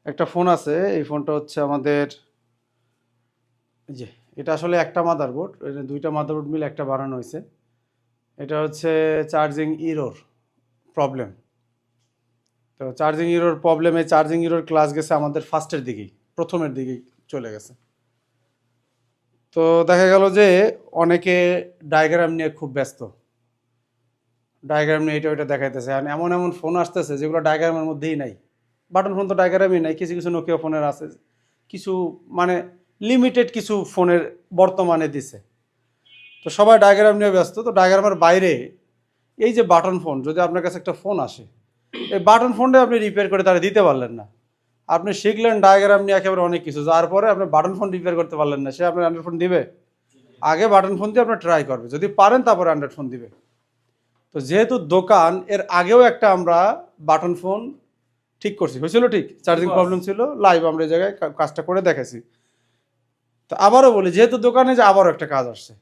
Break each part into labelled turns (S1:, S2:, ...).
S1: একটা ফোন আছে, এই ফোনটা হচ্ছে আমাদের যে এটা আসলে একটা মাদারবোর্ড, এটা দুইটা মাদারবোর্ড মিলে একটা বানানো হয়েছে। এটা হচ্ছে চার্জিং ইরোর প্রবলেম। তো চার্জিং ইরোর প্রবলেমে চার্জিং ইরোর ক্লাস গেছে আমাদের ফার্স্টের দিকেই, প্রথমের দিকেই চলে গেছে। তো দেখা গেল যে অনেকে ডায়াগ্রাম নিয়ে খুব ব্যস্ত, ডায়াগ্রাম নিয়ে এটা ওইটা দেখাইতেছে। আর এমন এমন ফোন আসতেছে যেগুলো ডায়াগ্রামের মধ্যেই নাই। বাটন ফোন তো ডায়াগ্রামই নাই, কিছু কিছু নোকিয়া ফোনের আছে, কিছু মানে লিমিটেড কিছু ফোনের বর্তমানে দিছে। তো সবাই ডায়াগ্রাম নিয়ে ব্যস্ত। তো ডায়াগ্রামের বাইরে এই যে বাটন ফোন, যদি আপনার কাছে একটা ফোন আসে, এই বাটন ফোনটা আপনি রিপেয়ার করে তারা দিতে পারলেন না। আপনি শিখলেন ডায়াগ্রাম নিয়ে একেবারে অনেক কিছু, যার পরে আপনি বাটন ফোন রিপেয়ার করতে পারলেন না, সে আপনার অ্যান্ড্রয়েড ফোন দিবে? আগে বাটন ফোন দিয়ে আপনার ট্রাই করবে, যদি পারেন তারপরে অ্যান্ড্রয়েড ফোন দিবে। তো যেহেতু দোকান, এর আগেও একটা আমরা বাটন ফোন ঠিক করছি, হয়েছিল ঠিক, চার্জিং প্রবলেম ছিল, লাইভ আমরা এই জায়গায় কাজটা করে দেখাইছি। তো আবারও বলি, যেহেতু দোকানে যে আবারও একটা কাজ আসছে,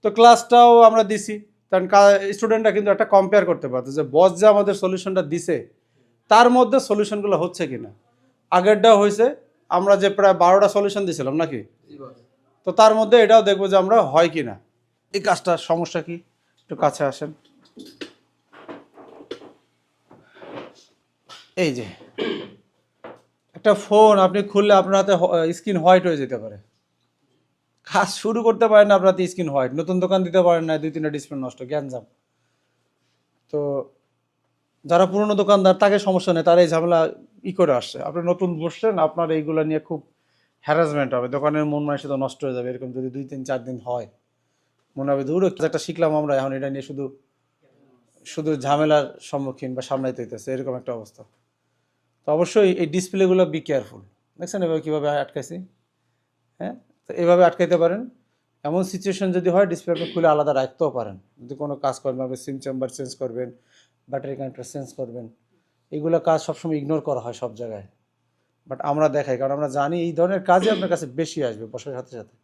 S1: তো ক্লাসটাও আমরা দিছি, কারণ স্টুডেন্টরা কিন্তু একটা কম্পেয়ার করতে পারতো যে বস যে আমাদের সলিউশনটা দিছে তার মধ্যে সলিউশনগুলো হচ্ছে কিনা। আগেরটাও হয়েছে, আমরা যে প্রায় 12টা সলিউশন দিয়েছিলাম নাকি, তো তার মধ্যে এটাও দেখবো যে আমরা হয় কিনা। এই কাজটার সমস্যা কি, একটু কাছে আসেন। এই যে একটা ফোন আপনি খুললে আপনার হাতে স্ক্রিন হোয়াইট হয়ে যেতে পারে, কাজ শুরু করতে পারেন না, আপনার হাতে স্ক্রিন হোয়াইট, নতুন দোকান দিতে পারেন না, 2-3টা ডিসপ্লে নষ্ট, গ্যাঞ্জাম। তো যারা পুরনো দোকানদার তাকে সমস্যা নেই, তারা এই ঝামেলা করে আসছে। আপনি নতুন বসছেন, আপনার এইগুলো নিয়ে খুব হ্যারাসমেন্ট হবে, দোকানের মন মানসিকতা নষ্ট হয়ে যাবে। এরকম যদি 2-3-4 দিন হয়, মনে হবে দূর একটা শিখলাম আমরা, এখন এটা নিয়ে শুধু শুধু ঝামেলার সম্মুখীন বা সামলাইতে হইতেছে, এরকম একটা অবস্থা। তো অবশ্যই এই ডিসপ্লেগুলো বি কেয়ারফুল। দেখছেন এভাবে কীভাবে আটকাইছি? হ্যাঁ, তো এভাবে আটকাইতে পারেন। এমন সিচুয়েশন যদি হয়, ডিসপ্লে আপনি খুলে আলাদা রাখতেও পারেন। যদি কোনো কাজ করেন, আপনি সিম চেম্বার চেঞ্জ করবেন, ব্যাটারি কানেক্টর চেঞ্জ করবেন, এইগুলো কাজ সবসময় ইগনোর করা হয় সব জায়গায়, বাট আমরা দেখাই, কারণ আমরা জানি এই ধরনের কাজই আপনার কাছে বেশি আসবে বসার সাথে সাথে।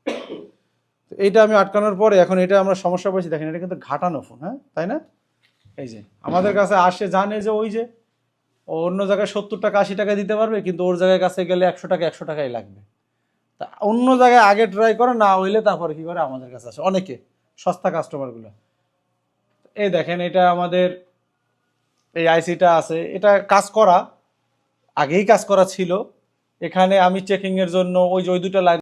S1: তো এইটা আমি আটকানোর পরে এখন এটা আমরা সমস্যা পাইছি, দেখেন এটা কিন্তু ঘাটানো ফোন, হ্যাঁ তাই না? এই যে আমাদের কাছে আসে, জানে যে ওই যে অন্য জায়গায় 70 টাকা 80 টাকা দিতে পারবে, কিন্তু ওর জায়গায় কাছে গেলে 100 টাকা 100 টাকাই লাগবে। তা অন্য জায়গায় আগে ট্রাই করে, না হইলে তারপরে কি করে আমাদের কাছে আসে অনেকে, সস্তা কাস্টমারগুলো। এই দেখেন এটা আমাদের এই আইসিটা আছে, এটা কাজ করা, আগেই কাজ করা ছিল। এখানে আমি চেকিংয়ের জন্য ওই যে ওই দুটো লাইন